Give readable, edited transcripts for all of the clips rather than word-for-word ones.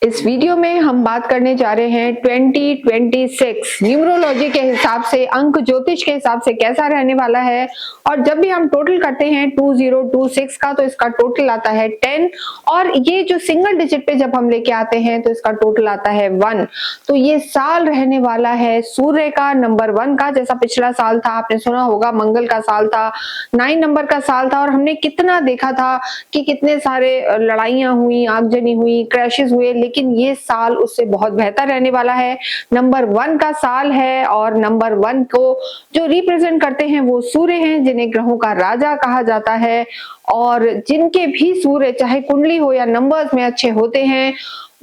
इस वीडियो में हम बात करने जा रहे हैं 2026 न्यूमरोलॉजी के हिसाब से, अंक ज्योतिष के हिसाब से कैसा रहने वाला है। और जब भी हम टोटल करते हैं 2026 का तो इसका टोटल आता है 10, और ये जो सिंगल डिजिट पे जब हम लेके आते हैं तो इसका टोटल आता है 1। तो ये साल रहने वाला है सूर्य का नंबर 1 का। जैसा पिछला साल था, आपने सुना होगा, मंगल का साल था, 9 नंबर का साल था, और हमने कितना देखा था कि कितने सारे लड़ाइयां हुई, आगजनी हुई, क्रैशेस हुए, लेकिन ये साल उससे बहुत बेहतर रहने वाला है। नंबर 1 का साल है और नंबर 1 को जो रिप्रेजेंट करते हैं वो सूर्य हैं, जिन्हें ग्रहों का राजा कहा जाता है। और जिनके भी सूर्य चाहे कुंडली हो या नंबर्स में अच्छे होते हैं,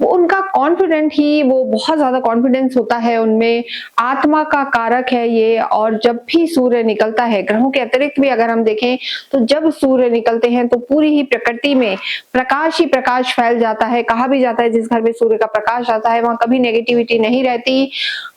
वो उनका कॉन्फिडेंट ही, वो बहुत ज्यादा कॉन्फिडेंस होता है उनमें, आत्मा का कारक है ये। और जब भी सूर्य निकलता है, ग्रहों के अतिरिक्त भी अगर हम देखें तो जब सूर्य निकलते हैं तो पूरी ही प्रकृति में प्रकाश ही प्रकाश फैल जाता है। कहा भी जाता है जिस घर में सूर्य का प्रकाश आता है वहां कभी नेगेटिविटी नहीं रहती।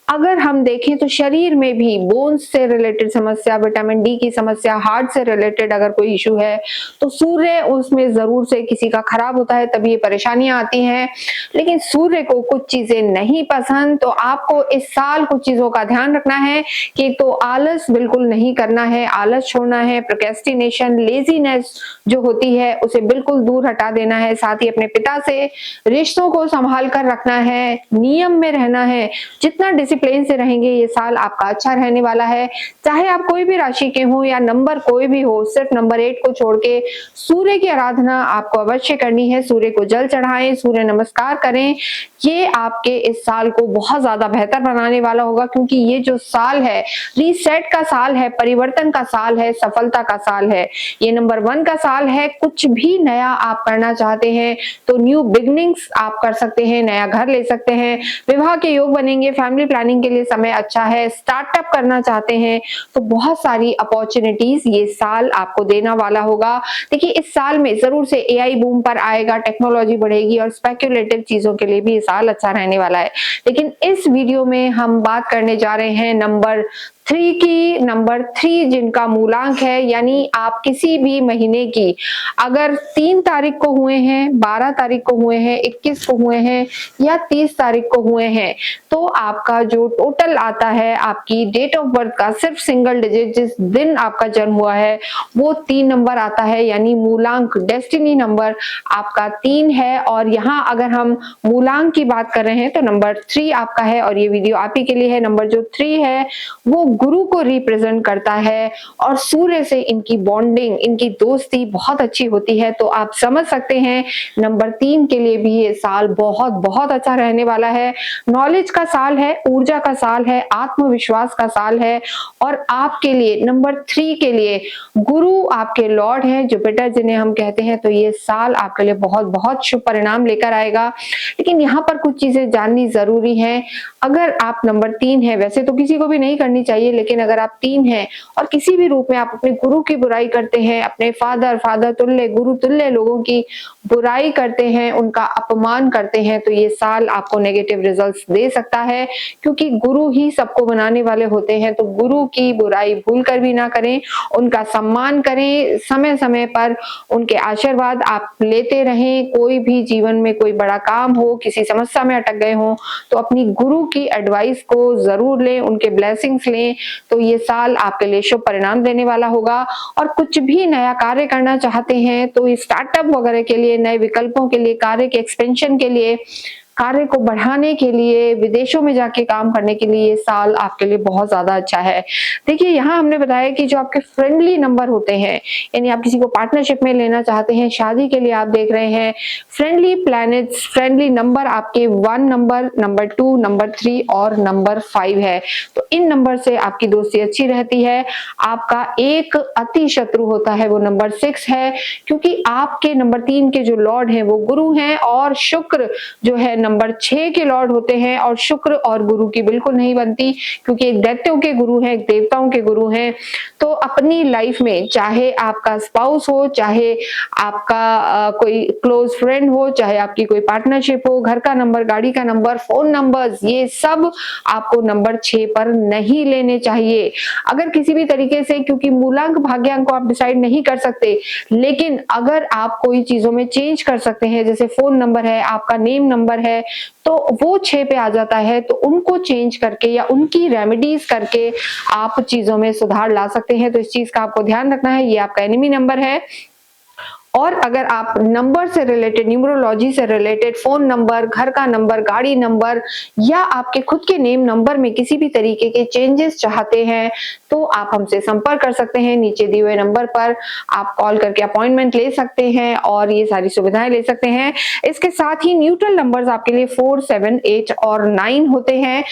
अगर हम देखें तो शरीर में भी बोन्स से रिलेटेड समस्या, विटामिन डी की समस्या, हार्ट से रिलेटेड अगर कोई इशू है तो सूर्य उसमें जरूर से किसी का खराब होता है, तभी ये परेशानियां आती हैं। लेकिन सूर्य को कुछ चीजें नहीं पसंद, तो आपको इस साल कुछ चीजों का ध्यान रखना है कि तो आलस बिल्कुल नहीं करना है, आलस छोड़ना है, प्रोक्रेस्टिनेशन, लेजीनेस जो होती है उसे बिल्कुल दूर हटा देना है। साथ ही अपने पिता से रिश्तों को संभाल कर रखना है, नियम में रहना है। जितना डिसिप्लिन से रहेंगे ये साल आपका अच्छा रहने वाला है। चाहे आप कोई भी राशि के हो या नंबर कोई भी हो, सिर्फ नंबर 8 को छोड़ के सूर्य की आराधना आपको अवश्य करनी है। सूर्य को जल चढ़ाएं, सूर्य नमस्कार करें। ये आपके इस साल को बहुत ज्यादा बेहतर बनाने वाला होगा, क्योंकि ये जो साल है रीसेट का साल है, परिवर्तन का साल है, सफलता का साल है। ये नंबर 1 का साल है। कुछ भी नया आप करना चाहते हैं तो न्यू बिगनिंग्स आप कर सकते हैं, नया घर ले सकते हैं, विवाह के योग बनेंगे, फैमिली प्लानिंग के लिए समय अच्छा है, स्टार्टअप करना चाहते हैं तो बहुत सारी अपॉर्चुनिटीज ये साल आपको देना वाला होगा। देखिए इस साल में जरूर से एआई बूम पर आएगा, टेक्नोलॉजी बढ़ेगी और स्पेक्युलेटिव चीजों के लिए भी ये साल अच्छा रहने वाला है। लेकिन इस वीडियो में हम बात करने जा रहे हैं नंबर 3 की। नंबर 3 जिनका मूलांक है, यानी आप किसी भी महीने की अगर 3 तारीख को हुए हैं, 12 तारीख को हुए हैं, 21 को हुए हैं या 30 तारीख को हुए हैं, तो आपका जो टोटल आता है आपकी डेट ऑफ बर्थ का, सिर्फ सिंगल डिजिट जिस दिन आपका जन्म हुआ है वो 3 नंबर आता है, यानी मूलांक डेस्टिनी नंबर आपका 3 है। और यहाँ अगर हम मूलांक की बात कर रहे हैं तो नंबर 3 आपका है, और ये वीडियो आप ही के लिए है। नंबर जो 3 है वो गुरु को रिप्रेजेंट करता है और सूर्य से इनकी बॉन्डिंग, इनकी दोस्ती बहुत अच्छी होती है। तो आप समझ सकते हैं नंबर 3 के लिए भी ये साल बहुत बहुत अच्छा रहने वाला है। नॉलेज का साल है, ऊर्जा का साल है, आत्मविश्वास का साल है। और आपके लिए नंबर 3 के लिए गुरु आपके लॉर्ड हैं, जुपिटर जिन्हें हम कहते हैं। तो ये साल आपके लिए बहुत बहुत शुभ परिणाम लेकर आएगा। लेकिन यहाँ पर कुछ चीजें जाननी जरूरी है। अगर आप नंबर 3 है, वैसे तो किसी को भी नहीं करनी चाहिए, लेकिन अगर आप 3 हैं और किसी भी रूप में आप अपने गुरु की बुराई करते हैं, अपने फादर तुल्य, गुरु तुल्य लोगों की बुराई करते हैं, उनका अपमान करते हैं, तो ये साल आपको नेगेटिव रिजल्ट्स दे सकता है। क्योंकि गुरु ही सबको बनाने वाले होते हैं, तो गुरु की बुराई भूल कर भी ना करें, उनका सम्मान करें, समय समय पर उनके आशीर्वाद आप लेते रहें। कोई भी जीवन में कोई बड़ा काम हो, किसी समस्या में अटक गए हो तो अपनी गुरु की एडवाइस को जरूर लें, उनके ब्लेसिंग्स लें। तो ये साल आपके लिए शुभ परिणाम देने वाला होगा। और कुछ भी नया कार्य करना चाहते हैं तो स्टार्टअप वगैरह के लिए, नए विकल्पों के लिए, कार्य के एक्सपेंशन के लिए, कार्य को बढ़ाने के लिए, विदेशों में जाके काम करने के लिए ये साल आपके लिए बहुत ज्यादा अच्छा है। देखिए यहाँ हमने बताया कि जो आपके फ्रेंडली नंबर होते हैं, यानी आप किसी को पार्टनरशिप में लेना चाहते हैं, शादी के लिए आप देख रहे हैं, फ्रेंडली प्लैनेट्स, फ्रेंडली नंबर आपके 1 नंबर, नंबर 2, नंबर 3 और नंबर 5 है। तो इन नंबर से आपकी दोस्ती अच्छी रहती है। आपका एक अति शत्रु होता है, वो नंबर 6 है, क्योंकि आपके नंबर 3 के जो लॉर्ड हैं वो गुरु हैं, और शुक्र जो है नंबर 6 के लॉर्ड होते हैं। और शुक्र और गुरु की बिल्कुल नहीं बनती, क्योंकि एक दैत्यों के गुरु हैं, एक देवताओं के गुरु हैं। तो अपनी लाइफ में चाहे आपका स्पाउस हो, चाहे आपका कोई क्लोज फ्रेंड हो, चाहे आपकी कोई पार्टनरशिप हो, घर का नंबर, गाड़ी का नंबर, फोन नंबर्स, ये सब आपको नंबर 6 पर नहीं लेने चाहिए। अगर किसी भी तरीके से, क्योंकि मूलांक भाग्यांक को आप डिसाइड नहीं कर सकते, लेकिन अगर आप कोई चीजों में चेंज कर सकते हैं, जैसे फोन नंबर है, आपका नेम नंबर है, है तो वो 6 पे आ जाता है, तो उनको चेंज करके या उनकी रेमेडीज करके आप चीजों में सुधार ला सकते हैं। तो इस चीज का आपको ध्यान रखना है, ये आपका एनिमी नंबर है। और अगर आप नंबर से रिलेटेड, न्यूमरोलॉजी से रिलेटेड फोन नंबर, घर का नंबर, गाड़ी नंबर या आपके खुद के नेम नंबर में किसी भी तरीके के चेंजेस चाहते हैं तो आप हमसे संपर्क कर सकते हैं। नीचे दिए हुए नंबर पर आप कॉल करके अपॉइंटमेंट ले सकते हैं और ये सारी सुविधाएं ले सकते हैं। इसके साथ ही न्यूट्रल नंबर्स आपके लिए 4, 7, 8 और 9 होते हैं।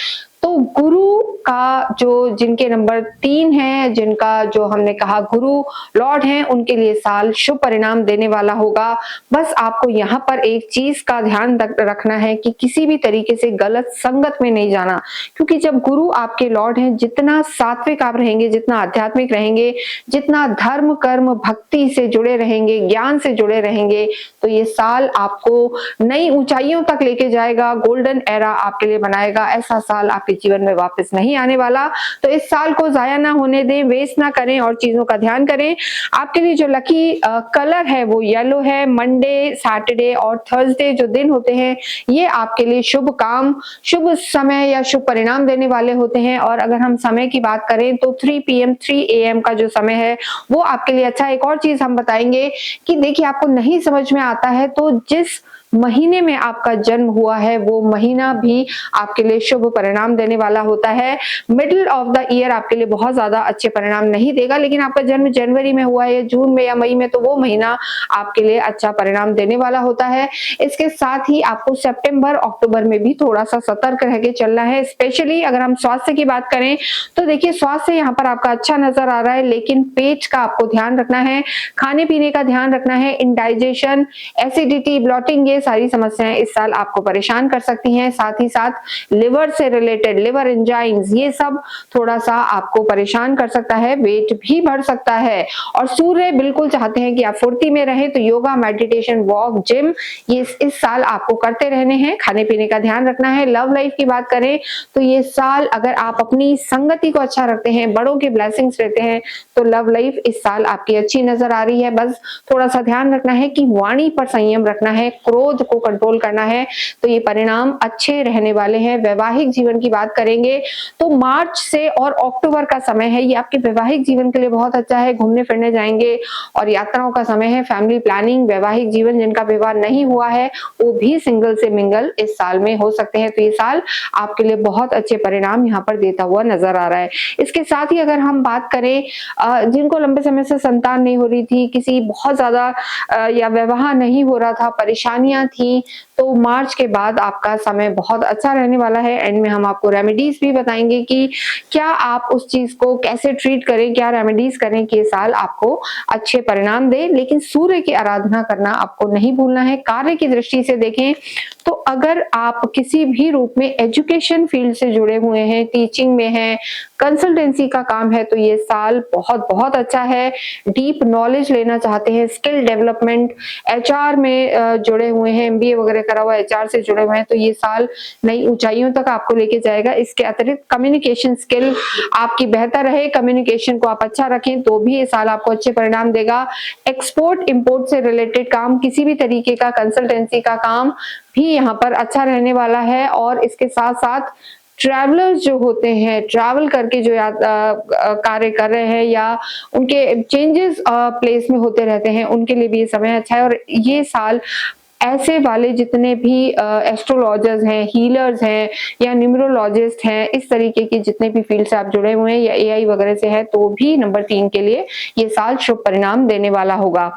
तो गुरु का जो जिनके नंबर 3 है, जिनका जो हमने कहा गुरु लॉर्ड हैं, उनके लिए साल शुभ परिणाम देने वाला होगा। बस आपको यहाँ पर एक चीज का ध्यान रखना है कि किसी भी तरीके से गलत संगत में नहीं जाना, क्योंकि जब गुरु आपके लॉर्ड हैं, जितना सात्विक आप रहेंगे, जितना आध्यात्मिक रहेंगे, जितना धर्म कर्म भक्ति से जुड़े रहेंगे, ज्ञान से जुड़े रहेंगे, तो ये साल आपको नई ऊंचाइयों तक लेके जाएगा, गोल्डन एरा आपके लिए बनाएगा। ऐसा साल आपके जीवन में वापस नहीं आने वाला। तो इस साल को जाया ना होने दें, वेस्ट ना करें और चीजों का ध्यान करें। आपके लिए जो लकी कलर है वो येलो है। मंडे, सैटरडे और थर्सडे जो दिन होते हैं ये आपके लिए शुभ काम, शुभ समय या शुभ परिणाम देने वाले होते हैं। और अगर हम समय की बात करें तो 3 PM 3 AM का जो समय है वो आपके लिए अच्छा। एक और चीज हम बताएंगे कि देखिए, आपको नहीं समझ में आता है तो जिस महीने में आपका जन्म हुआ है वो महीना भी आपके लिए शुभ परिणाम देने वाला होता है। मिडिल ऑफ द ईयर आपके लिए बहुत ज्यादा अच्छे परिणाम नहीं देगा, लेकिन आपका जन्म जनवरी में हुआ है, जून में या मई में, तो वो महीना आपके लिए अच्छा परिणाम देने वाला होता है। इसके साथ ही आपको सितंबर अक्टूबर में भी थोड़ा सा सतर्क रह के चलना है। स्पेशली अगर हम स्वास्थ्य की बात करें तो देखिए, स्वास्थ्य यहाँ पर आपका अच्छा नजर आ रहा है, लेकिन पेट का आपको ध्यान रखना है, खाने पीने का ध्यान रखना है। इंडाइजेशन, एसिडिटी, ब्लॉटिंग, सारी समस्याएं इस साल आपको परेशान कर सकती हैं। साथ ही साथ लिवर से रिलेटेड, लिवर एंजाइम्स, ये सब थोड़ा सा आपको परेशान कर सकता है। वेट भी बढ़ सकता है। और सूर्य बिल्कुल चाहते हैं कि आप फुर्ती में रहें, तो योगा, मेडिटेशन, वॉक, जिम, ये इस साल आपको करते रहने हैं। खाने पीने का ध्यान रखना है। लव लाइफ की बात करें तो ये साल अगर आप अपनी संगति को अच्छा रखते हैं, बड़ों की ब्लेसिंग्स रहते हैं, तो लव लाइफ इस साल आपकी अच्छी नजर आ रही है। बस थोड़ा सा ध्यान रखना है कि वाणी पर संयम रखना है, क्रोध को कंट्रोल करना है, तो ये परिणाम अच्छे रहने वाले हैं। वैवाहिक जीवन की बात करेंगे तो मार्च से और अक्टूबर का समय है, ये आपके वैवाहिक जीवन के लिए बहुत अच्छा है। घूमने फिरने जाएंगे और यात्राओं का समय है। फैमिली प्लानिंग, वैवाहिक जीवन, जिनका विवाह नहीं हुआ है वो भी सिंगल से मिंगल इस साल में हो सकते हैं। तो ये साल आपके लिए बहुत अच्छे परिणाम यहाँ पर देता हुआ नजर आ रहा है। इसके साथ ही अगर हम बात करें जिनको लंबे समय से संतान नहीं हो रही थी, किसी बहुत ज्यादा या विवाह नहीं हो रहा था, परेशानियां थी, तो मार्च के बाद आपका समय बहुत अच्छा रहने वाला है। एंड में हम आपको रेमेडीज भी बताएंगे कि क्या आप उस चीज को कैसे ट्रीट करें, क्या रेमेडीज करें कि ये साल आपको अच्छे परिणाम दे। लेकिन सूर्य की आराधना करना आपको नहीं भूलना है। कार्य की दृष्टि से देखें तो अगर आप किसी भी रूप में एजुकेशन फील्ड से जुड़े हुए हैं, टीचिंग में हैं, कंसल्टेंसी का काम है, तो ये साल बहुत बहुत अच्छा है। डीप नॉलेज लेना चाहते हैं, स्किल डेवलपमेंट, एचआर में जुड़े हुए हैं, एमबीए वगैरह करा हुआ एचआर से जुड़े हुए हैं, तो ये साल नई ऊंचाइयों तक आपको लेके जाएगा। इसके अतिरिक्त कम्युनिकेशन स्किल आपकी बेहतर रहे, कम्युनिकेशन को आप अच्छा रखें, तो भी ये साल आपको अच्छे परिणाम देगा। एक्सपोर्ट इंपोर्ट से रिलेटेड काम, किसी भी तरीके का कंसल्टेंसी का काम भी यहाँ पर अच्छा रहने वाला है। और इसके साथ साथ ट्रैवलर्स जो होते हैं, ट्रैवल करके जो कार्य कर रहे हैं या उनके चेंजेस प्लेस में होते रहते हैं, उनके लिए भी ये समय अच्छा है। और ये साल ऐसे वाले जितने भी एस्ट्रोलॉजर्स हैं, हीलर्स हैं या न्यूमरोलॉजिस्ट हैं, इस तरीके की जितने भी फील्ड से आप जुड़े हुए हैं या एआई वगैरह से है, तो भी नंबर 3 के लिए ये साल शुभ परिणाम देने वाला होगा।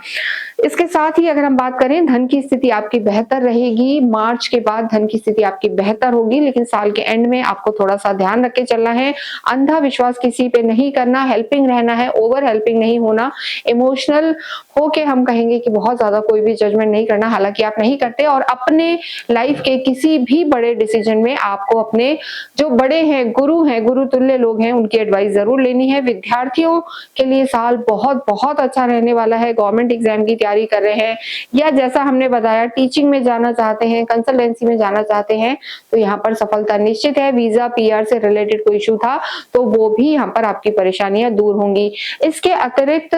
इसके साथ ही अगर हम बात करें, धन की स्थिति आपकी बेहतर रहेगी। मार्च के बाद धन की स्थिति आपकी बेहतर होगी, लेकिन साल के एंड में आपको थोड़ा सा ध्यान रख के चलना है। अंधा विश्वास किसी पे नहीं करना, हेल्पिंग रहना है, ओवर हेल्पिंग नहीं होना। इमोशनल होके हम कहेंगे कि बहुत ज्यादा कोई भी जजमेंट नहीं करना, हालांकि आप नहीं करते। और अपने लाइफ के किसी भी बड़े डिसीजन में आपको अपने जो बड़े हैं, गुरु तुल्य लोग हैं, उनकी एडवाइस जरूर लेनी है। विद्यार्थियों के लिए साल बहुत बहुत अच्छा रहने वाला है। गवर्नमेंट एग्जाम की तैयारी कर रहे हैं या जैसा हमने बताया टीचिंग में जाना चाहते हैं, कंसल्टेंसी में जाना चाहते हैं, तो यहाँ पर सफलता निश्चित है। वीजा पीआर से रिलेटेड कोई इशू था तो वो भी यहाँ पर आपकी परेशानियां दूर होंगी। इसके अतिरिक्त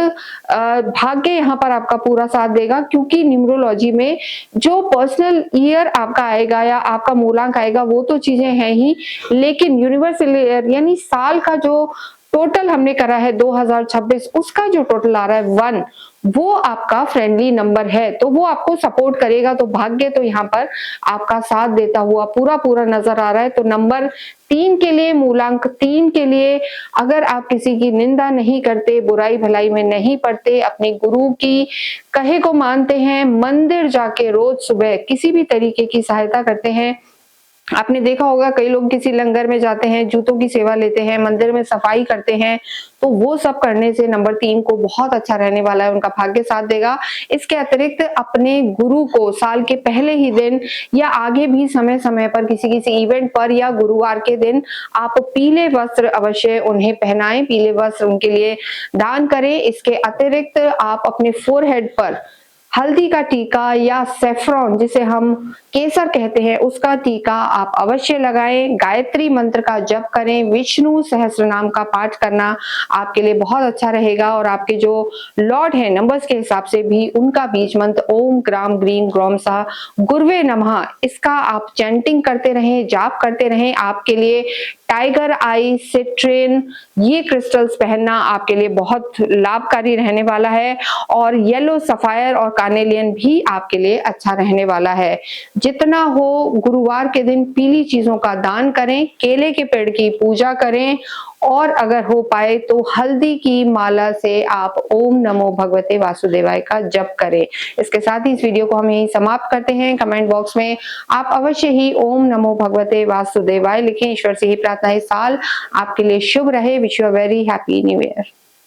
भाग्य यहाँ पर आपका पूरा साथ देगा, क्योंकि न्यूमरोलॉजी में जो पर्सनल ईयर आपका आएगा या आपका मूलांक आएगा वो तो चीजें हैं ही, लेकिन यूनिवर्सल ईयर यानी साल का जो टोटल हमने करा है 2026, उसका जो टोटल आ रहा है 1, वो आपका फ्रेंडली नंबर है, तो वो आपको सपोर्ट करेगा। तो भाग्य तो यहाँ पर आपका साथ देता हुआ पूरा पूरा नजर आ रहा है। तो नंबर 3 के लिए, मूलांक 3 के लिए, अगर आप किसी की निंदा नहीं करते, बुराई भलाई में नहीं पड़ते, अपने गुरु की कहे को मानते हैं, मंदिर जाके रोज सुबह किसी भी तरीके की सहायता करते हैं। आपने देखा होगा कई लोग किसी लंगर में जाते हैं, जूतों की सेवा लेते हैं, मंदिर में सफाई करते हैं, तो वो सब करने से नंबर 3 को बहुत अच्छा रहने वाला है, उनका भाग्य साथ देगा। इसके अतिरिक्त अपने गुरु को साल के पहले ही दिन या आगे भी समय समय पर किसी इवेंट पर या गुरुवार के दिन आप पीले वस्त्र अवश्य उन्हें पहनाएं, पीले वस्त्र उनके लिए दान करें। इसके अतिरिक्त आप अपने फोरहेड पर हल्दी का टीका या सेफ्रॉन, जिसे हम केसर कहते हैं, उसका टीका आप अवश्य लगाएं। गायत्री मंत्र का जप करें, विष्णु सहस्त्र नाम का पाठ करना आपके लिए बहुत अच्छा रहेगा। और आपके जो लॉर्ड हैं नंबर्स के हिसाब से भी, उनका बीज मंत्र ओम ग्राम ग्रीम ग्रोम सा गुरुवे नमः, इसका आप चैंटिंग करते रहें, जाप करते रहें। आपके लिए टाइगर आई, सिट्रिन, ये क्रिस्टल्स पहनना आपके लिए बहुत लाभकारी रहने वाला है। और येलो सफायर और कार्नेलियन भी आपके लिए अच्छा रहने वाला है। जितना हो गुरुवार के दिन पीली चीजों का दान करें, केले के पेड़ की पूजा करें, और अगर हो पाए तो हल्दी की माला से आप ओम नमो भगवते वासुदेवाय का जप करें। इसके साथ ही इस वीडियो को हम यहीं समाप्त करते हैं। कमेंट बॉक्स में आप अवश्य ही ओम नमो भगवते वासुदेवाय लिखें। ईश्वर से ही प्रार्थना है साल आपके लिए शुभ रहे। Wish you a very happy new year.